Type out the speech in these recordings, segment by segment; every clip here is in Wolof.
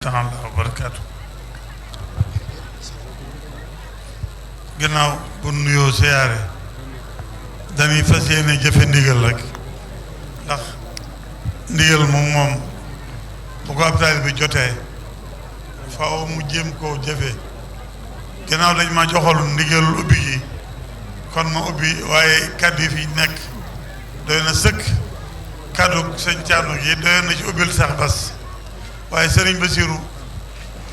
taala wa barakaatu. gannaaw bu nuyoo siyaare dañuy fas yéene jëfe ndigal rek ndax ndigal moom bu ko ab taalibe bi jotee faaw mu jéem koo jëfe gannaaw dañ ma joxal ndigalul ubbi gi kon ma ubbi waaye kàddu yi fi nekk doy na sëkk kàddu sëñ Thierno gi doy na ci ubbil sax bas waaye Serigne Bassirou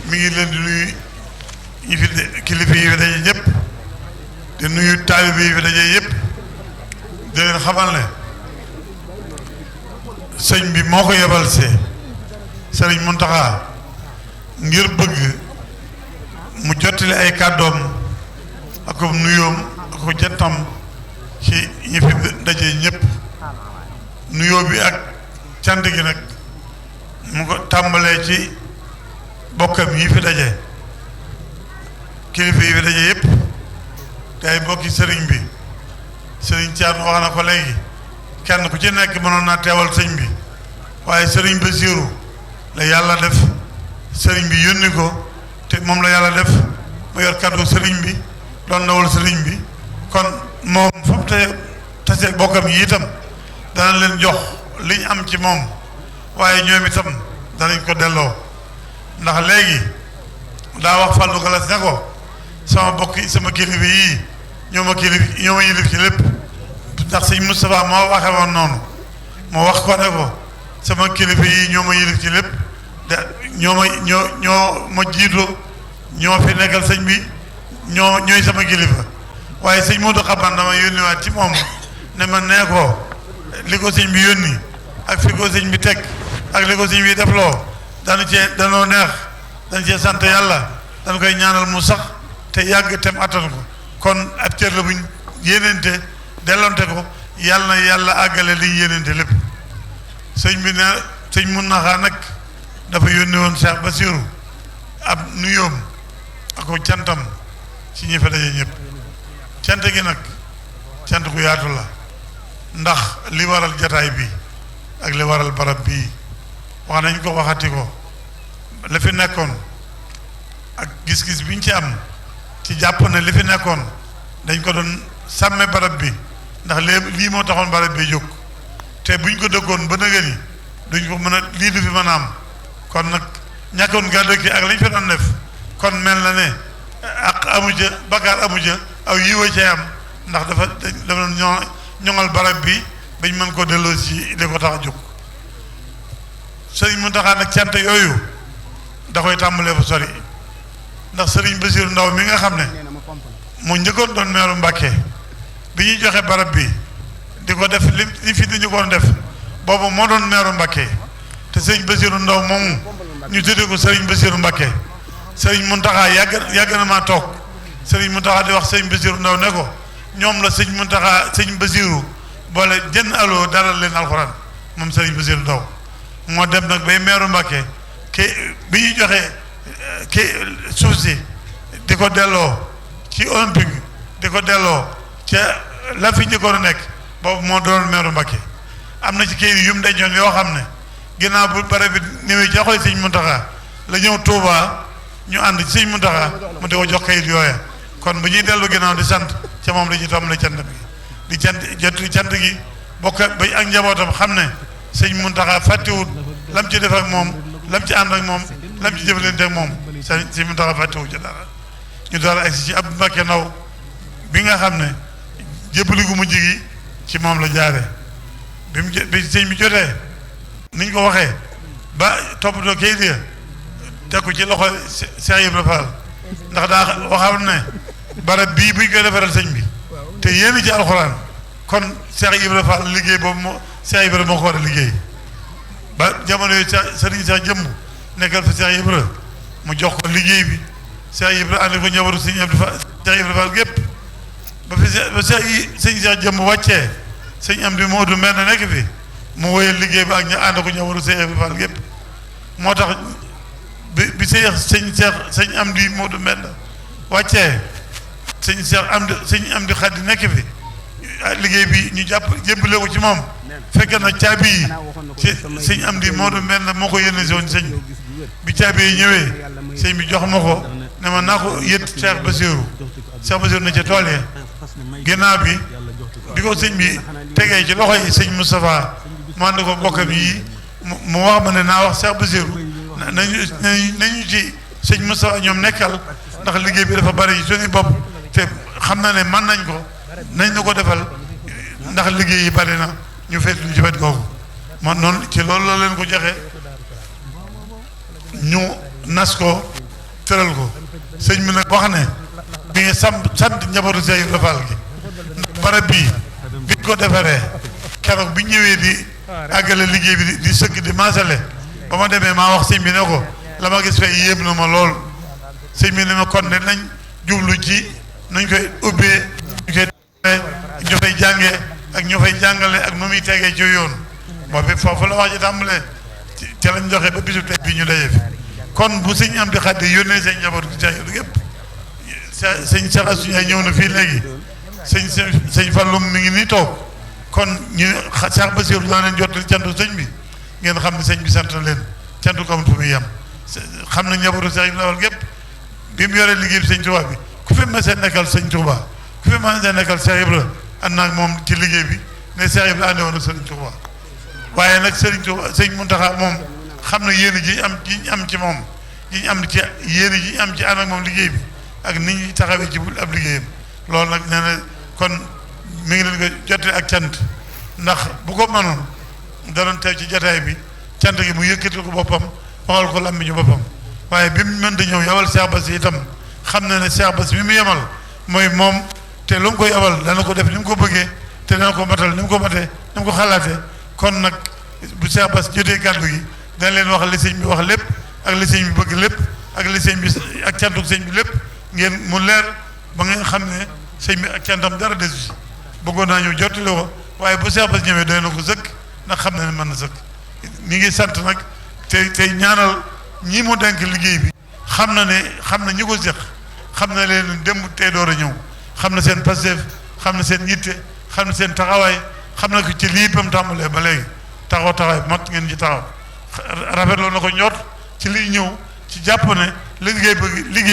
mi ngi leen di nuyu ñi fi kilifa yi fi daje ñëpp di nuyu taalibe yi fi daje yëpp di leen xamal ne sëñ bi moo ko yebal see Serigne Mountakha ngir bëgg mu jottali ay kàddoom ak ko nuyoom ak ko jantam ci ñi fi daje ñëpp nuyoo bi ak cant gi nag mu ko tàmbalee ci bokkam yi fi daje kilifa yi fi daje yëpp te ay bokki sëriñ bi sëriñ Thierno wax na ko léegi kenn ku ci nekk mënoon naa teewal sëñ bi waaye sëriñ Bassirou la yàlla def sëriñ bi yónni ko te moom la yàlla def mu yor kàddu sëriñ bi doon ndawal sëriñ bi kon moom foofu tase bokkam yi itam dana leen jox liñ am ci moom waaye ñoom itam danañ ko delloo ndax léegi daa wax Fallou Galas ne ko sama bokk sama kilifa yii ñoo ma yilif ci lépp ndax sëñ Moustapha moo waxe woon noonu moo wax ko ne ko sama kilifa yii ñoo ma yilif ci lépp de ñoo ma jiitu ñoo fi nekkal sëñ bi ñooy sama kilifa waaye sëñ Modou Xaban dama yónniwaat ci moom ne ma nee ko li ko sëñ bi yónni ak fi ko sëñ bi teg ak li ko sëñ bi defloo danoo neex dañ cee sant yàlla dañ koy ñaanal mu sax te yàgg tem attan ko kon ab cër la buñ yéenente dellonte ko yàlla na yàlla àggale liñ yéenente lépp sëñ bi ne sëñ Mountakha nag dafa yónni woon Cheikh Bassirou ab nuyoom ak ko cantam ci ñi fa daje ñëpp cant gi nag cant ku yaatu la ndax li waral jataay bi ak li waral barab bii wax nañ ko waxati ko la fi nekkoon ak gis-gis biñ ci am ci jàpp ne li fi nekkoon dañ ko doon sàmme barab bi ndax lii moo taxoon barab bi jóg te buñ ko dëggoon ba nëgë ni duñ ko mën a lii du fi mën a am kon nag ñàkkoon gaa dëkk ak lañ fi doon def kon mel na ne ak amu ja bakkaar amu ja aw yiwa cee am ndax dafa ñoŋal barab bi bañ mën koo delloo ci li ko tax a jóg sëriñ Mountakha nag cant yooyu da koy tàmbalee fa sori ndax sëriñ Bassirou Ndaw mi nga xam ne mu njëkkoon doon meeru Mbàkke bi ñuy joxe barab bi di ko def li fi di ñu koon def boobu moo doon meeru Mbàkke te sëriñ Bassirou Ndaw moomu ñu tuddee ko sëriñ Bassirou Mbàkke sëriñ Mountakha yàgg na maa toog sëriñ Mountakha di wax sëriñ Bassirou Ndaw ne ko ñoom la sëñ Mountakha sëñ Bassirou boole jënn aloo dalal leen alxuraan moom sëriñ Bassirou Ndaw moo dem nag bay meeru Mbàkke bi ñuy joxe suuf si di ko delloo ci olympique di ko delloo ca la fi njëkkoon a nekk boobu moo doon meeru Mbàkke am na ci kayit yu mu dencoon yoo xam ne ginnaaw bu bare bi ñëwee joxoy sëñ Mountakha la ñëw Touba ñu ànd ci sëñ Mountakha mu di ko jox kayit yooya kon bu ñuy dellu ginnaaw di sant ca moom la ñuy tàmbale cant bi di cant gi bokk ba ak njabootam xam ne sëñ Mountakha fàttewut lam ci def ak moom lam ci ànd ak moom lam ci jëflante ak moom sëñ Mountakha fàttewut ci dara ñu daal agsi ci Abdou Mbacké Ndaw bi nga xam ne jébbali gu mujj gi ci moom la jaare bi sëñ bi jotee niñ ko waxee ba toppatoo kayit ya teg ko ci loxo Cheikh Ibra Fall ndax daa waxam ne barab bii buñ koy defaral sëñ bi te yéen ci alxuraan kon Cheikh Ibra Fall liggéey boobu Cheikh Ibra moo ko war a liggéey ba jamono yooyu sëriñ Cheikh jëmb nekkal fa Cheikh Ibra mu jox ko liggéey bi Cheikh Ibra ànd ko njabootu sëñ Abdou Fall Cheikh Ibra Fall gépp ba sëñ Cheikh jëmb wàccee sëñ am di Moodu mel na nekk fi mu wóyal liggéey bi ak ñu ànd ko njabootu Cheikh Ibra Fall gépp moo tax bi sëñ am di Moodu mel na wàccee sëñ am di xaddi nekk fi liggéey bi ñu jébbale ko ci moom fekk na caabi yi ci sëñ am di Moodu mel na moo ko yéene woon sëñ bi caabi yi ñëwee sëñ bi jox ma ko ne ma naa ko yët Cheikh Bassirou na ca tool ya ginnaaw bi ko sëñ bi tegee ci loxo yi sëñ Moustapha mu ànd ko bokkam yi mu wax ma ne naa wax Cheikh Bassirou nañu ci sëñ Moustapha ñoom nekkal ndax liggéey bi dafa bari suñu bopp te xam na ne mën nañ ko nañ na ko defal ndax liggéey yi bari na ñu féetlu ci wet googu man noonu ci loolu la leen ko joxe ñu nas ko tëral ko sëñ bi nag wax ne bi nga sant njabootu Cheikh Ibra Fall gi barab bii biñ ko defaree keroog bi ñëwee di àggale liggéey bi di sëkk di maasale ba ma demee maa wax sëñ bi ne ko la ma gis fay yéem na ma lool sëñ bi ne ma kon ne nañ jublu ci nañ koy ubbee ñu fay jàngee ak ñu fay jàngale ak nu muy tegee ci yoon boobu foofu la wax ji tàmbalee ci lañ joxe ba bisu tey bii ñu daje fi kon bu sëñ am di xaddi yónnee seen njaboot gi caay yëpp sëñ Cheikh Assou Ndiaye ñëw na fii léegi sëñ Fallou mi ngi nii toog kon ñu Cheikh Bassirou dana leen jottali cantu sëñ bi ngeen xam ne sëñ bi sant na leen cantu ko amul fu muy yem xam na njabootu Cheikh Ibra Fall gépp bi mu yoree liggéey bi sëñ Touba bi ku fi ma seen nekkal sëñ Touba ku fi ma seen nekkal Cheikh Ibra ànd naag moom ci liggéey bi ne Cheikh Ibra ànde woon ak sëriñ Touba waaye nag sëriñ Touba sëñ Mountakha moom xam na yéene ji am ci moom ji am ci yéene ji am ci ànd ak moom liggéey bi ak nit ñi taxawee ci ab liggéeyam loolu nag nee na kon mi ngi leen ko jottali ak cant ndax bu ko mënoon danoon teew ci jataay bi cant gi mu yëkkati ko boppam waxal ko lambi ñu boppam waaye bi mu mënta ñëw yabal Cheikh Bass itam xam na ne Cheikh Bass mi mu yemal mooy moom te lu mu koy yabal dana ko def ni mu ko bëggee te dana ko matal ni mu ko matee ni mu ko xalaatee kon nag bu Cheikh Bass jotee kàddu gi dana leen wax li sëñ bi wax lépp ak li sëñ bi bëgg lépp ak li sëñ bi ak cantuk sëñ bi lépp ngeen mu leer ba ngeen xam ne sëñ bi ak cantam dara desu si bëggoon naa ñëw jottali ko waaye bu Cheikh Bass ñëwee doy na ko sëkk ndax xam na ne mën na sëkk mi ngi sant nag tey ñaanal ñii mu denk liggéey bi xam na ñi ko seq xam na leen démb tey door a ñëw xam na seen passeef xam na seen yitte xam na seen taxawaay xam na ko ci lii bam tàmbalee ba léegi taxawaay mat ngeen ci taxaw rafetloo na ko ñor ci liy ñëw ci jàpp ne liggéey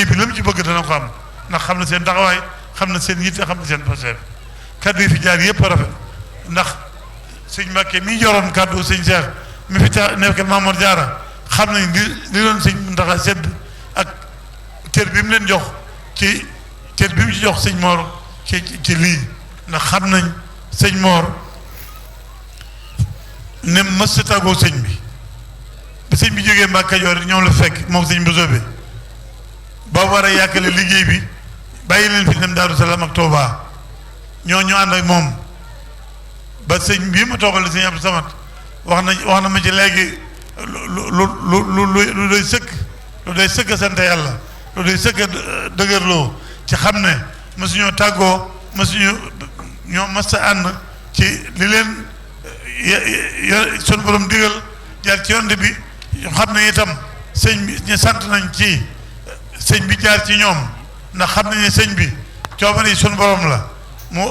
bi la mu ci bëgg dana ko am ndax xam na seen taxawaay xam na seen yitte xam na seen passeef kaddu yi fi jaar yëpp rafet ndax sëñ Mbàkke mi yoroon kaddu sëñ Cheikh mi fi nekk Mamour Diarra xam nañ li doon sëñ Mountakha sedd ak cër bi mu leen jox ci cër bi mu ci jox sëñ Mor ci lii ndax xam nañ sëñ Mor ne mës a tàggoo sëñ bi ba sëñ bi jógee Mbàkke Kajoor ñoom la fekk moom sëñ Bousso bi ba war a yàkkale liggéey bi bàyyi leen fi dem Daaru Salaam ak Touba ñoo ànd ak moom ba sëñ bii ma toogal sëñ Abdou Samad wax na ma ci léegi lu doy sëkk sant yàlla lu doy sëkk dëgërloo ci xam ne mësuñoo tàggoo ñoo mas a ànd ci li leen sunu borom digal jaar ci yonte bi xam ne itam sëñ bi ñu sant nañ ci sëñ bi jaar ci ñoom ndax xam nañ ne sëñ bi coobare yi sunu borom la mu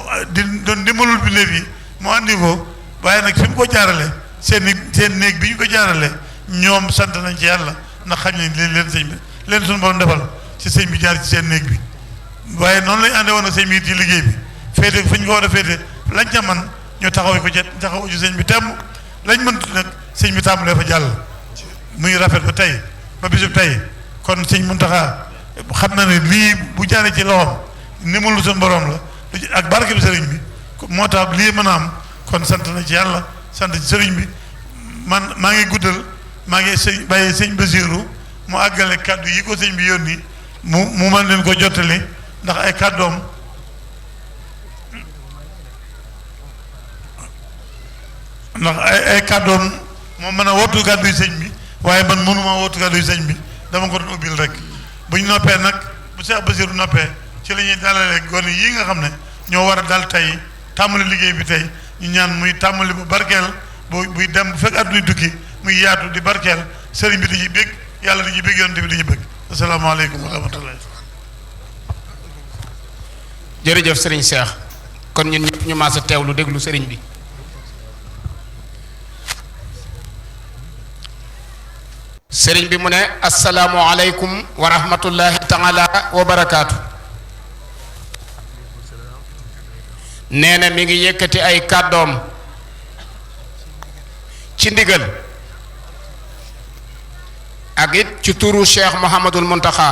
doon dimbalul bindéef yi mu andi ko waaye nag fi mu ko jaarale seen néeg bi ñu ko jaarale ñoom sant nañ ci yàlla ndax xam nañ leen sëñ bi leen suñu borom defal ci sëñ bi jaar ci seen néeg bi waaye noonu lañ àndee woon ak sëñ bi ci liggéey bi féete fi ñu ko war a féete lañ ca man ñu taxaw ci sëñ bi temm lañ mënut nag sëñ bi tàmbalee fa jàll muy rafet ba tey ba bisub tey kon sëñ Mountakha xam na ne lii bu jaaree ci loxoom ndimbalu suñu borom la ak barke bi sëriñ bi moo tax lii mën a am kon sant na ci yàlla sant ci sëriñ bi man maa ngi guddal maa ngi bàyyi sëñ Bassirou mu àggale kàddu yi ko sëñ bi yónni mu mën leen ko jottali ndax ay kàddoom moo mën a wottu kàddu yi sëñ bi waaye man mënuma wottu kàddu yi sëñ bi dama ko doon ubbil rek buñ noppee nag bu Cheikh Bassirou noppee ci la ñuy dalalee gone yii nga xam ne ñoo war a dal tey tàmbali liggéey bi tey ñu ñaan muy tàmbali bu barkeel buy dem bu fekk àdduna tukki muy yaatu di barkeel sëriñ bi dañuy bég yàlla dañuy bég yonent bi dañuy bég asalaamaaleykum wa rahmatullah. jërëjëf sëriñ Cheikh kon ñun ñëpp ñu maas a teewlu déglu sëriñ bi. sëriñ bi mu ne assalaamu aleykum wa rahmatullahi taala wa barakaatu. nee na mi ngi yëkkati ay kàddoom ci ndigal ak it ci turu Cheikh Mouhamadul Muntaxa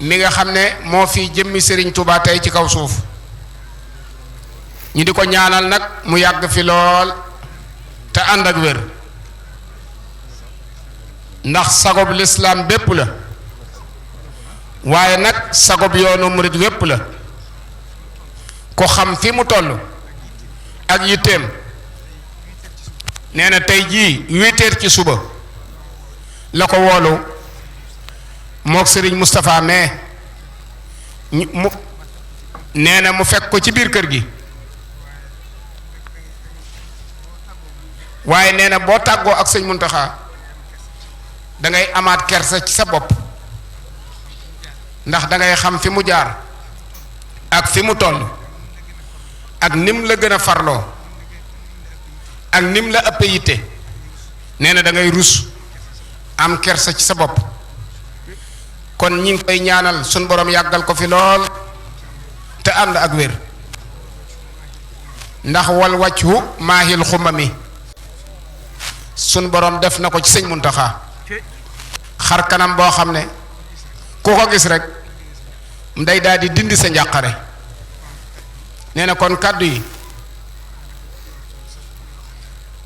mi nga xam ne moo fi jëmmi Serigne Touba tey ci kaw suuf ñu di ko ñaanal nag mu yàgg fi lool te ànd ak wér ndax sagob lislaam bépp la waaye nag sagob yoonu murit wépp la ko xam fi mu toll ak yitteem nee na tey jii 8 heures ci suba la ko woolu mook Serigne Moustapha mais mu nee na mu fekk ko ci biir kër gi waaye nee na boo tàggoo ak sëñ Muntaxa da ngay amaat kersa ci sa bopp ndax da ngay xam fi mu jaar ak fi mu toll ak nim la gën a farloo ak nim la ëpp yitte nee na da ngay rus am kersa ci sa bopp kon ñi ngi koy ñaanal sun borom yàggal ko fi lool te ànd ak wér ndax wal wàccu maahil xumami sun borom def na ko ci sëñ Muntaxa xar kanam boo xam ne ku ko gis rek day daal di dindi sa njàqare nee na kon kàddu yi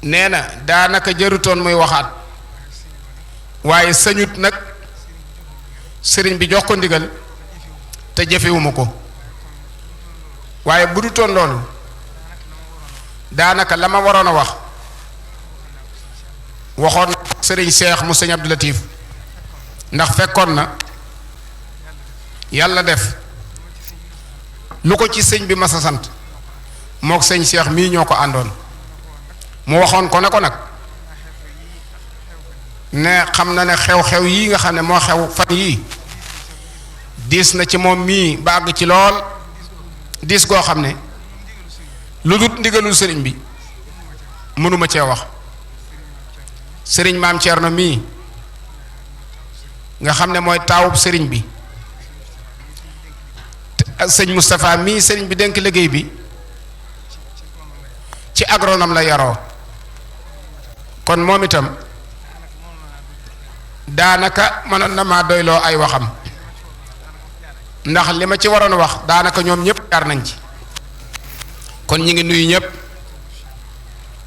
nee na daanaka jërutoon muy waxaat waaye sañut nag sëriñ bi jox ko ndigal te jëfewuma ko waaye bu dutoon loolu daanaka la ma waroon a wax waxoon na sëriñ Seex mu sëñ Abdou Latif ndax fekkoon na yàlla def lu ko ci sëñ bi masa sant mook sëñ Seex mii ñoo ko àndoon mu waxoon ko ne ko nag ne xam na ne xew-xew yii nga xam ne moo xew fan yii diis na ci moom mii ba àgg ci lool diis goo xam ne lu dut ndigalul sëriñ bi mënuma cee wax sëriñ maam Thierno mii nga xam ne mooy taawub sëriñ bi sëñ Moustapha mii sëriñ bi dénk liggéey bi ci agronome la yaroo kon moom itam daanaka mënoon na maa doyloo ay waxam ndax li ma ci waroon a wax daanaka ñoom ñëpp jaar nañ ci kon ñi ngi nuyu ñëpp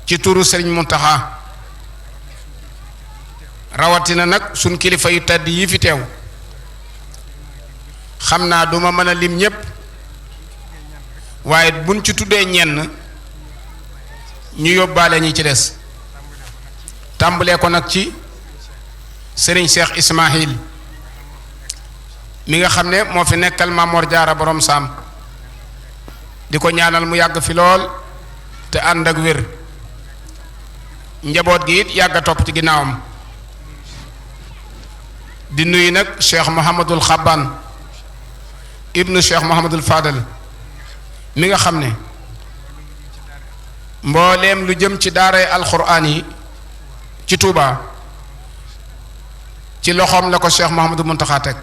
ci turu sëriñ Muntaxa rawatina nag suñ kilifa yu tedd yi fi teew xam naa duma mën a lim ñëpp waaye buñ ci tuddee ñenn ñu yóbbaale ñi ci des tàmbalee ko nag ci sëriñ Cheikh Ismaahil mi nga xam ne moo fi nekkal Mamor Jaara borom saam di ko ñaanal mu yàgg fi lool te ànd ak wér njaboot gi it yàgg a topp ci ginnaawam di nuyu nag Cheikh Mouhamadul Xaban ibnu Cheikh Mouhamadul Fadal mi nga xam ne mbooleem lu jëm ci daaray alxuraan yi ci Touba ci loxoom la ko Cheikh Mouhamadul Muntaxa teg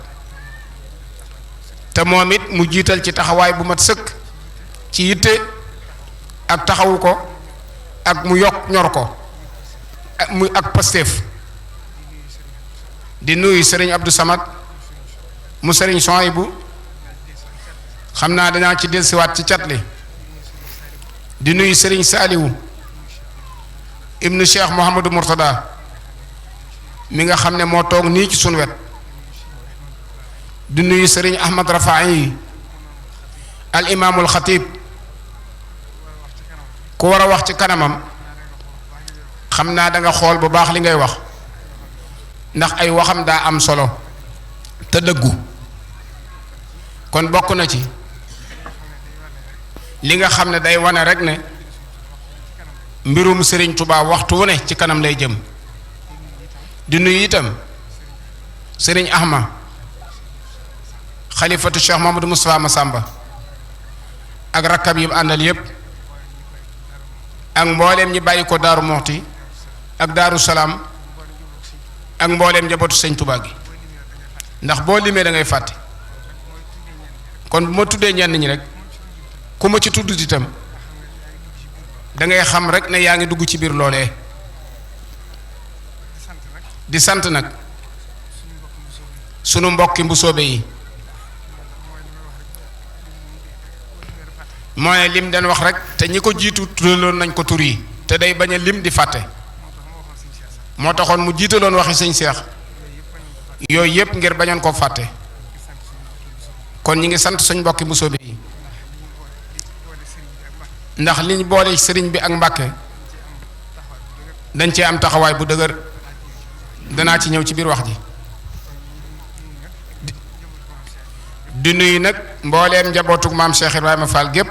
te moom it mu jiital ci taxawaay bu mat sëkk ci yitte ak taxawu ko ak mu yokk ñor ko ak Pastef di nuyu sëriñ Abdou Samad mu sëriñ Sohaybu xam naa danaa ci dellusiwaat ci cat li di nuyu sëriñ Saaliwu ibnu Cheikh Mouhamadou Mourtada mi nga xam ne moo toog nii ci sunu wet di nuyu sëriñ Ahmad Rafaayi al imaamul xatib ku war a wax ci kanamam xam naa da nga xool bu baax li ngay wax ndax ay waxam daa am solo te dëggu kon bokk na ci li nga xam ne day wane rek ne mbirum Serigne Touba waxtu wu ne ci kanam lay jëm di nuyu itam Serigne Ahma xalifatu Cheikh Mamadou Moustapha Massamba ak rakkab yi àndal yépp ak mbooleem ñi bàyyi ko Daaru Muxti ak Daaru Salaam ak mbooleem njabootu sëñ Tuubaa gi ndax boo limee da ngay fàtte kon bu ma tuddee ñenn ñi rek ku ma ci tudd itam da ngay xam rek ne yaa ngi dugg ci biir loolee di sant nag sunu mbokki mbusoobe yi mooy lim den wax rek te ñi ko jiitu turaloon nañ ko tur yi te day bañ a lim di fàtte moo taxoon mu jiitaloon waxi sëñ Seex yooyu yëpp ngir bañoon koo fàtte kon ñi ngi sant suñ mbokki mbusoobe yi ndax liñ boole sëriñ bi ak Mbàkke dañ cee am taxawaay bu dëgër danaa ci ñëw ci biir wax ji di nuyu nag mbooleem njabootug maam Cheikh Ibrahima Fall gépp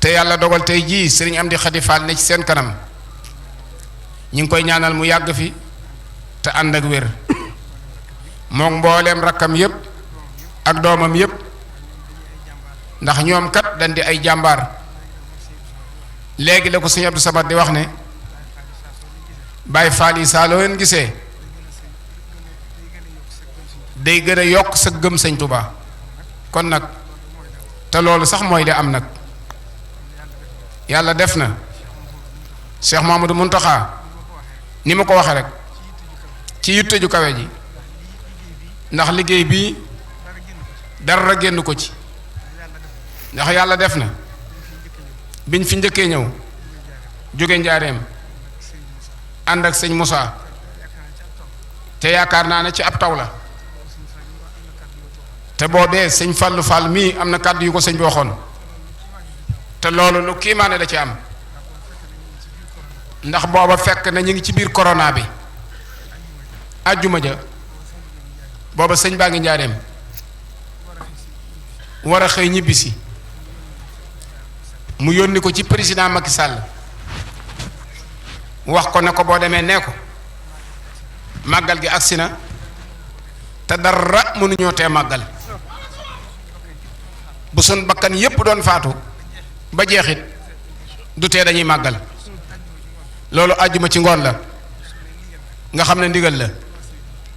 te yàlla dogal tey jii sëriñ Amdi Xadi Fall ne ci seen kanam ñu ngi koy ñaanal mu yàgg fi te ànd ak wér moom mbooleem rakkam yépp ak doomam yépp ndax ñoom kat dañ di ay jàmbaar léegi la ko sëñ Abdou Samad di wax ne Baay Faal yi saa loo leen gisee day gën a yokk sa gëm sëñ Tuubaa kon nag te loolu sax mooy li am nag yàlla def na Cheikh Mouhamadou Mountakha ni ma ko waxee rek ci yitte ju kawe ji ndax liggéey bii dara génn ko ci ndax yàlla def na biñ fi njëkkee ñëw jóge njaareem ànd ak sëñ Moussa te yaakaar naa ne ci ab taw la te boobee sëñ Fallou Fall mii am na kàddu yu ko sëñ bi waxoon te loolu lu kiimaane da ci am ndax booba fekk na ñu ngi ci biir corona bi àjjuma ja booba sëñ baa ngi njaareem war a xëy ñibbisi mu yónni ko ci président Macky Sall wax ko ne ko boo demee nee ko màggal gi agsi na te dara mënuñoo tee màggal bu sun bakkan yépp doon faatu ba jeexit du tee dañuy màggal loolu àjjuma ci ngoon la nga xam ne ndigal la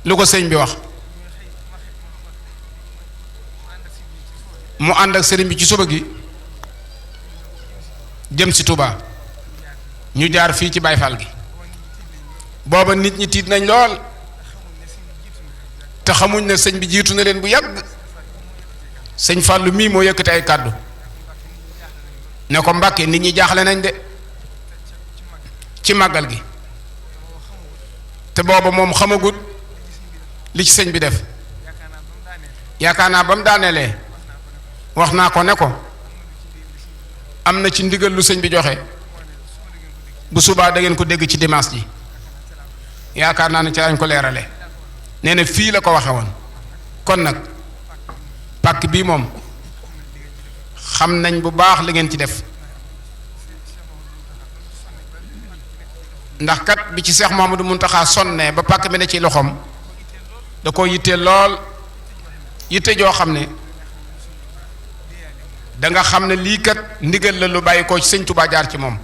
lu ko sëñ bi wax mu ànd ak sëriñ bi ci suba gi jëm si Touba ñu jaar fii ci Baay Faal gi booba nit ñi tiit nañ lool te xamuñ ne sëñ bi jiitu na leen bu yàgg sëñ Fàllu mii moo yëkkati ay kàddu ne ko Mbàkke nit ñi jaaxle nañ de ci màggal gi te booba moom xamagut li ci sëñ bi def yaakaar naa ba mu daaneelee wax naa ko ne ko am na ci ndigal lu sëñ bi joxe bu subaa da ngeen ko dégg ci dimanche ji yaakaar naa ne ci lañ ko leerale nee na fii la ko waxe woon kon nag pàkk bii moom xam nañ bu baax li ngeen ci def ndax kat bi ci Seex Muhammadu Muntaxa sonne ba pàkk bi ne ci loxoom da ko yittee lool yitte joo xam ne da nga xam ne lii kat ndigal la lu bàyyi koo ci sëñ Tuubaa jaar ci moom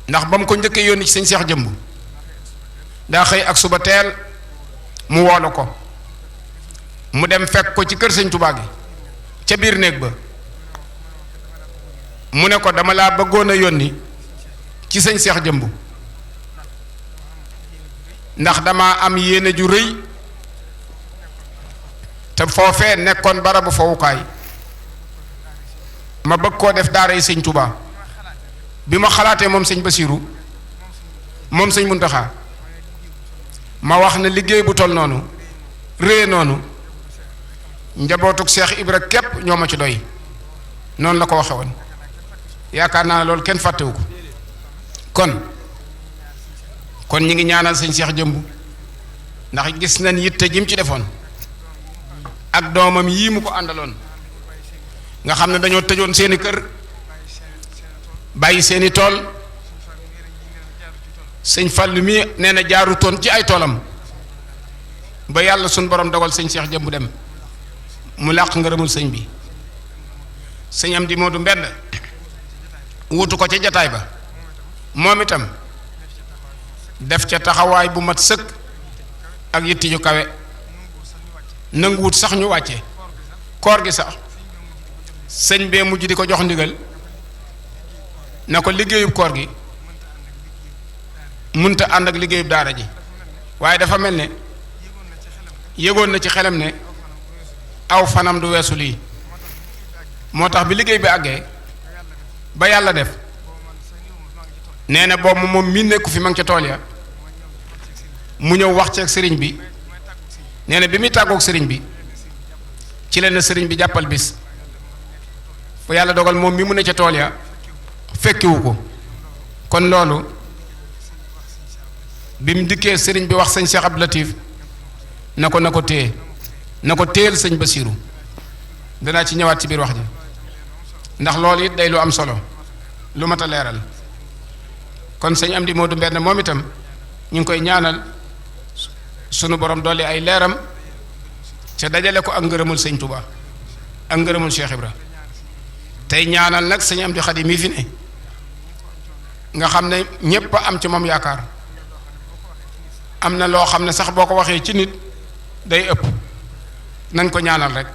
ndax ba mu ko njëkkee yónni ci sëñ Seex Jëmb daa xëy ak suba teel mu woolu ko mu dem fekk ko ci kër sëñ Tuubaa gi ca biir néeg ba mu ne ko dama laa bëggoon a yónni ci sëñ Seex Jëmb ndax dama am yéene ju rëy te foofee nekkoon barabu fowukaay ma bëgg koo def daara yi sëñ Tuubaa bi ma xalaatee moom sëñ Basiiru moom sëñ Muntaxa ma wax ne liggéey bu toll noonu réye noonu njabootug Seex Ibra képp ñoo ma ci doy noonu la ko waxe woon yaakaar naa ne loolu kenn fàttewu ko kon ñi ngi ñaanal sëñ Seex Jëmb ndax gis nañ yitte ji mu ci defoon ak doomam yii mu ko àndaloon nga xam ne dañoo tëjoon seeni kër bàyyi seeni tool sëñ Fallu mi nee na jaarutoon ci ay toolam ba yàlla suñ borom dogal sëñ Seex Jëmb dem mu làq ngërëmul sëñ bi sëñ Amdi Moodu Mbend wutu ko ca jataay ba moom itam def ca taxawaay bu mat sëkk ak yitti ju kawe nanguwut sax ñu wàcce koor gi sax sëñ bee mujj di ko jox ndigal na ko liggéeyub koor gi munta ànd ak liggéeyub daara ji waaye dafa mel ne yëgoon na ci xelam ne aw fanam du weesu lii moo tax bi liggéey bi àggee ba yàlla def nee na boobu moom mii nekku fi ma ngi ca tool ya mu ñëw wax ceeg sëriñ bi nee na bi muy tàggoog sëriñ bi ci leen na sëriñ bi jàppal bis fu yàlla dogal moom mi mu ne ca tool ya fekkiwu ko kon loolu bi mu dikkee sëriñ bi wax sëñ Cheikh Abdou Latif na ko téye na ko téyel sëñ Basiiru danaa ci ñëwaat ci biir wax ji ndax loolu it day lu am solo lu mat a leeral kon sëñ Amdi Moodu Mbenn moom itam ñu ngi koy ñaanal sunu borom dolli ay leeram ca dajale ko ak ngërëmul sëñ Touba ak ngërëmul Cheikh Ibra tey ñaanal nag sëñ Amdi Xadi mii fi ne nga xam ne ñépp a am ci moom yaakaar am na loo xam ne sax boo ko waxee ci nit day ëpp nañ ko ñaanal rek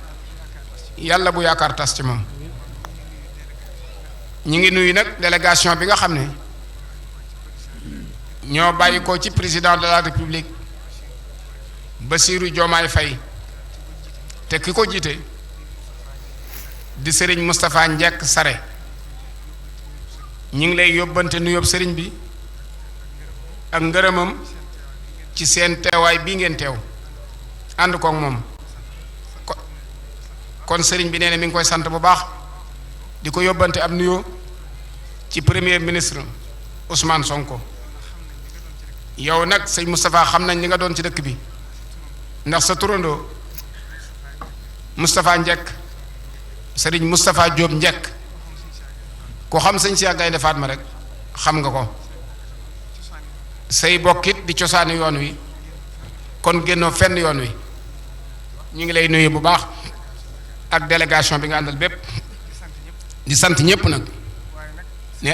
yàlla bu yaakaar tas ci moom ñi ngi nuyu nag délégation bi nga xam ne ñoo bàyyi ko ci président de la république Bassirou Diomaye Faye te ki ko jiite di sëriñ Moustapha Njekk Sare ñi ngi lay yóbbante nuyób sëriñ bi ak ngërëmam ci seen teewaay bii ngeen teew ànd koog moom kon sëriñ bi nee na mi ngi koy sant bu baax di ko yóbbante ab nuyoo ci premier ministre Ousmane Sonko yow nag sëñ Moustapha xam nañ li nga doon ci dëkk bi ndax sa turandoo Moustapha Njekk sëriñ Moustapha Diop Njekk ko xam sëñ Cheikh Gaynde Fatma rek xam nga ko say bokkit di cosaani yoon wi kon génnoo fenn yoon wi ñu ngi lay nuyu bu baax ak délégation bi nga àndal bépp di sant ñépp nag ne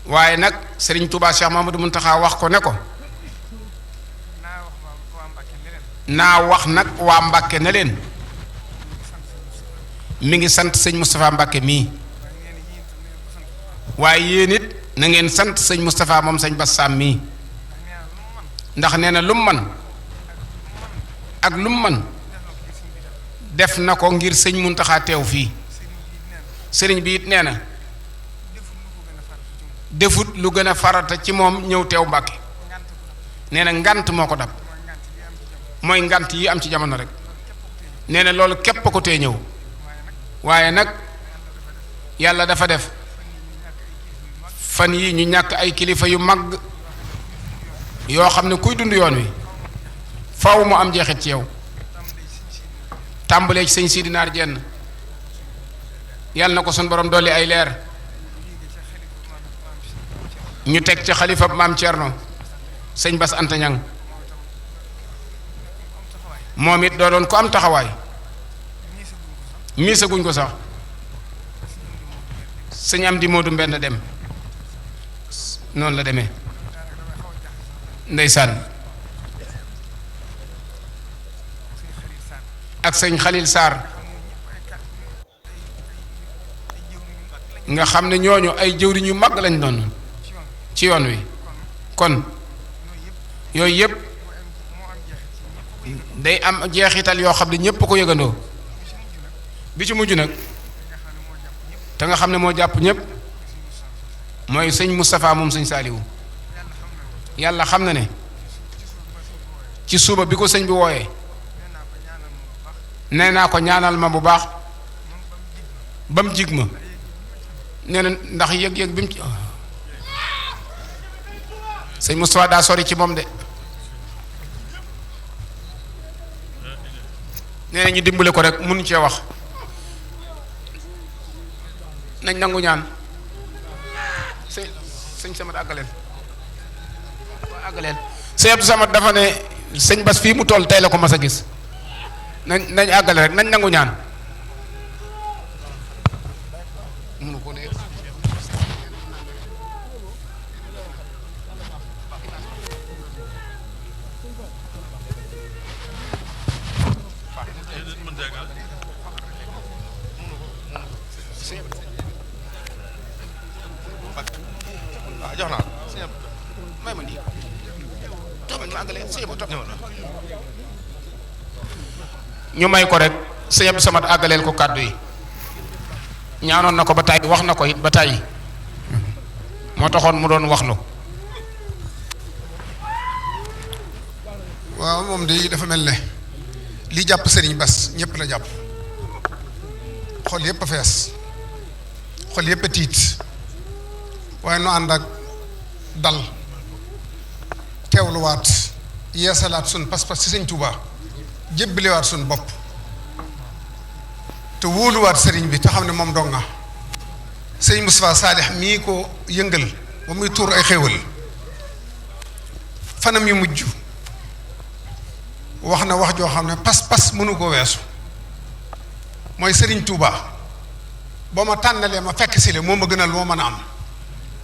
waaye nag Serigne Touba Cheikh Mamadou Muntaxa wax ko ne ko naa wax nag waa Mbàkke ne leen mi ngi sant sëñ Moustapha Mbàkke mii waaye yéen it na ngeen sant sëñ Moustapha moom sëñ Bassam mii ndax nee na lu mu man ak lu mu man def na ko ngir sëñ Muntaxa teew fii sëriñ bi it nee na defut lu gën a farata ci moom ñëw teew Mbàkke nee na ngant moo ko dab mooy ngant yi am ci jamono rek nee na loolu képp ko tee ñëw waaye nag yàlla dafa def fan yi ñu ñàkk ay kilifa yu mag yoo xam ne kuy dund yoon wi faw mu am jeexit ci yow tàmbalee ci sëñ Sidi Naar Jenn yàlla na ko sun borom dolli ay leer ñu teg ci xalifa maam Thierno sëñ Bass Anta Ñang moom it doo doon ko am taxawaay miisaguñ ko sax sëñ Amdi Moodu Mbenn dem noonu la demee ndeysaan ak sëñ Xalil Sarr nga xam ne ñooñu ay jëwriñ yu mag lañ doon ci yoon wi kon yooyu yëpp day am jeexital yoo xam ne ñépp ko yëgandoo bi ci mujj nag te nga xam ne moo jàpp ñépp mooy sëñ Moustapha moom sëñ Saaliwu yàlla xam na ne ci suba bi ko sëñ bi wooyee nee naa ko ñaanal ma bu baax ba mu jig ma nee na ndax yëg-yëg bi mu ci sëñ Moustapha daa sori ci moom de nee na ñu dimbale ko rek mënu cee wax nañ nangu ñaan sëñ Samad àggaleel sëñ Abdou Samad dafa ne sëñ Bass fii mu toll tey la ko mas a gis nañ àggale rek nañ nangu ñaan mënu ko ne ma àggale sëñ bu topp ñu may ko rek sëñ Abdou Samad àggaleel ko kàddu yi ñaanoon na ko ba tàyyi wax na ko it ba tàyyi moo taxoon mu doon waxlu. waaw moom de dafa mel ne li jàpp Serigne Bass ñëpp la jàpp xol yëpp a fees xol yëpp a tiit waaye nu ànd ak dal teewluwaat yeesalaat sun pas-pas ci Sëñ Tuubaa jébbaliwaat sun bopp te wóoluwaat sëriñ bi te xam ne moom dong nga sëñ Moustapha Saalix mii ko yëngal ba muy tuur ay xéewal fanam yu mujj wax na wax joo xam ne pas-pas mënu ko weesu mooy sëriñ Touba boo ma tànnalee ma fekk si le moo ma gënal moo mën a am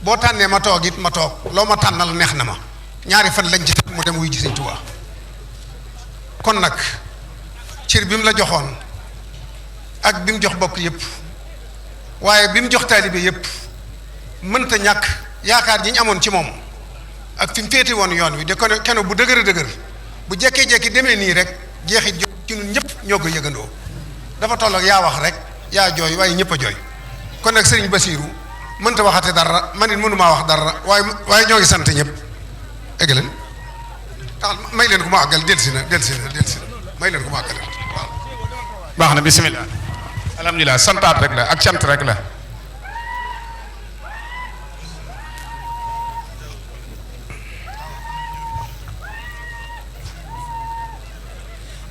boo tànnee ma toog it ma toog loo ma tànnal neex na ma ñaari fan lañ ci teg mu dem wuy ji sëñ Touba kon nag cër bi mu la joxoon ak bi mu jox bokk yëpp waaye bi mu jox taalibe yëpp mënta ñàkk yaakaar ji ñu amoon ci moom ak fi mu féete woon yoon wi de ko keno bu dëgër a dëgër bu jekkee-jekki demee nii rek jeexit jo ci ñun ñëpp ñoo ko yëgandoo dafa toll ak yaa wax rek yaa jooy waaye ñëpp a jooy kon nag sëriñ Basiiru mënta waxate dara man it mënumaa wax dara waaye ñoo ngi sant ñëpp egg leen taxal may leen ko ma àggal delsi na may leen ko ma àggal waaw baax na bisimilah alhamdulilah santaat rek la ak cant rek la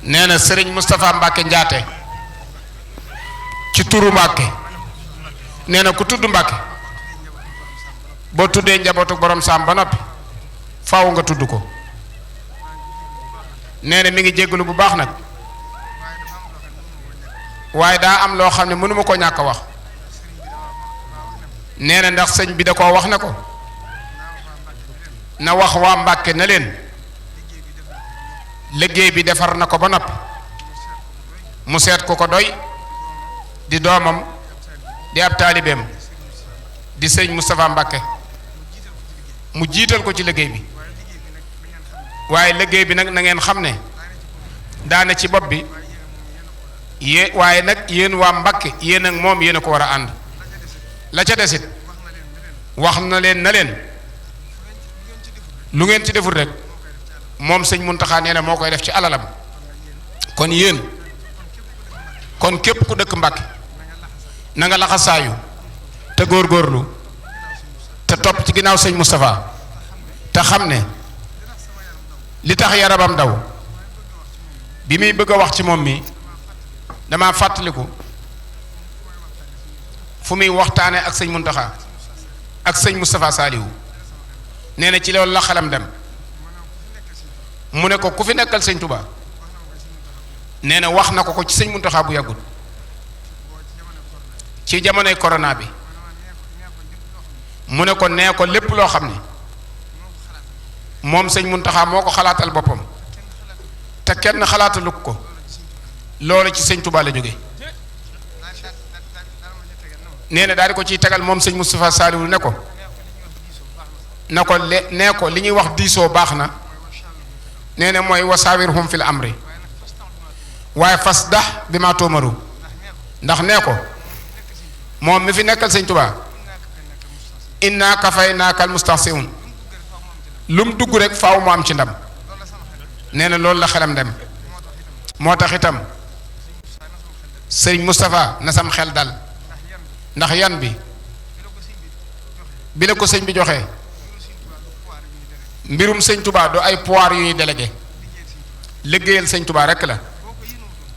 nee na sëriñ Moustapha Mbacke Njaate ci turu Mbacke nee na ku tudd Mbacke boo tuddee njabootu borom saam ba noppi faaw nga tudd ko nee na mi ngi jéggalu bu baax nag waaye daa am loo xam ne mënuma ko ñàkk a wax nee na ndax sëñ bi da koo wax ne ko na wax waa Mbàkke na leen liggéey bi defar na ko ba noppi mu seet ku ko doy di doomam di ab taalibeem di sëñ Moustapha Mbàkke mu jiital ko ci liggéey bi waaye liggéey bi nag na ngeen xam ne daane ci bopp bi waaye nag yéen waa Mbàkke yéen ak moom yéen a ko war a ànd la ca desit wax na leen na leen lu ngeen ci deful rek moom sëñ Muntaxa nee na moo koy def ci alalam kon yéen kon képp ku dëkk Mbàkke na nga laxasaayu te góorgóorlu te topp ci ginnaaw sëñ Moustapha te xam ne li tax yaramam daw bi muy bëgg a wax ci moom mi dama fàttaliku fu muy waxtaane ak sëñ Muntaxa ak sëñ Moustapha Saliou nee na ci loolu la xelam dem mu ne ko ku fi nekkal sëñ Touba nee na wax na ko ci sëñ Muntaxa bu yàggul ci jamonoy corona bi mu ne ko nee ko lépp loo xam ne moom sëñ Muntaxa moo ko xalaatal boppam te kenn xalaatalu ko loolu ci sëñ Touba la jóge nee na daal di ko ciy tegal moom sëñ Moustapha Saliou ne ko na ko nee ko li ñuy wax diisoo baax na nee na mooy wasaawirhum fil amri waaye fasdah bi ma tuumaru ndax nee ko moom mi fi nekkal sëñ Touba inna kafaynaaka al mustahzi'un lu mu dugg rek faaw mu am ci ndam nee na loolu la xelam dem moo tax itam sëñ Moustapha na sam xel dal ndax yan bi la ko sëñ bi joxee mbirum sëñ Touba du ay pouvoir yu ñuy délégué liggéeyal sëñ Touba rek la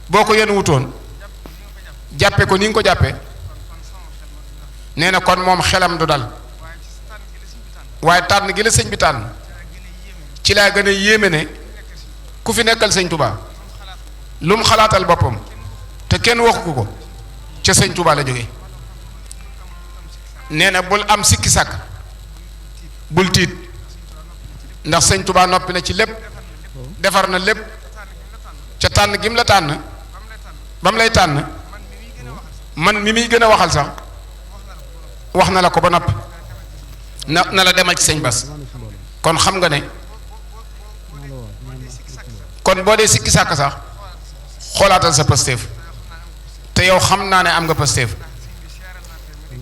boo ko yéen wutoon jàppe ko ni nga ko jàppe nee na kon moom xelam du dal waaye tànn gi la sëñ bi tànn ci laa gën a yéeme ne ku fi nekkal sëñ Touba lu mu xalaatal boppam te kenn waxu ko ca sëñ Touba la jóge nee na bul am sikki sàkk bul tiit ndax sëñ Touba noppi na ci lépp defar na lépp ca tànn gi mu la tànn ba mu lay tànn man mi muy gën a waxal sax wax na la ko ba noppi na la demal ci sëñ Bass kon xam nga ne kon boo dee sikki sàkk sax xoolaatal sa Pastef te yow xam naa ne am nga Pastef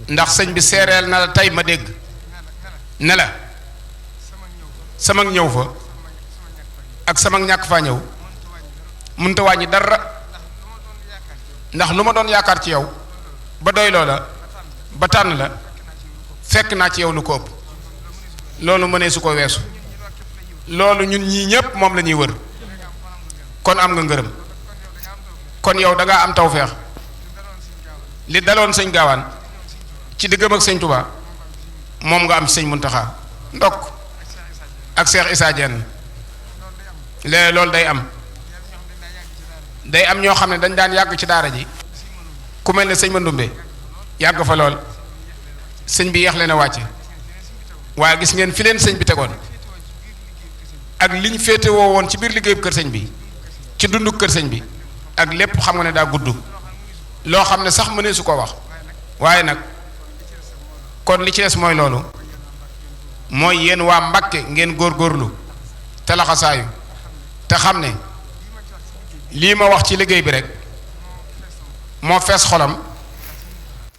ndax sëñ bi seereel na la tey ma dégg ne la sama ñëw fa ak sama ñàkk faa ñëw mënta wàññi dara ndax lu ma doon yaakaar ci yow ba doy loola ba tànn la fekk naa ci yow lu ko ëpp loolu mënee su ko weesu loolu ñun ñii ñépp moom la ñuy wër kon am nga ngërëm kon yow da ngaa am tawfeex li daloon sëñ gaawaan ci diggam ak sëñ Touba moom nga am ci sëñ Muntaxa ndokk ak Cheikh Issa Diène léegi loolu day am ñoo xam ne dañ daan yàgg ci daara ji ku mel ne sëñ Mandumbe yàgg fa lool sëñ bi yeex leen a wàcce waaye gis ngeen fi leen sëñ bi tegoon ak liñ féete woo woon ci biir liggéeyu kër sëñ bi ci dundu kër sëñ bi ak lépp xam nga ne daa gudd loo xam ne sax mënee su ko wax waaye nag kon li ci des mooy loolu mooy yéen waa Mbàkke ngeen góorgóorlu te laxasaayu te xam ne lii ma wax ci liggéey bi rek moo fees xolam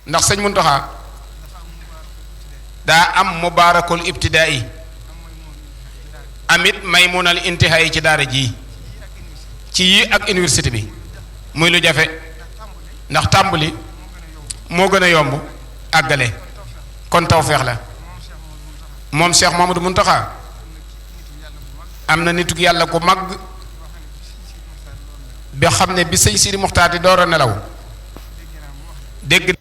ndax sëñ Muntaxa daa am mubaarakul ibtidaai amit maymunal intihaay ci daara ji ci yii ak université bi muy lu jafe ndax tàmbali moo gën a yomb àggale kon tawfeex la moom Cheikh Mamadou Muntaxa am na nitug yàlla ku mag bi xam ne bi sëñ Sidi Muxtaar di door a nelaw dégg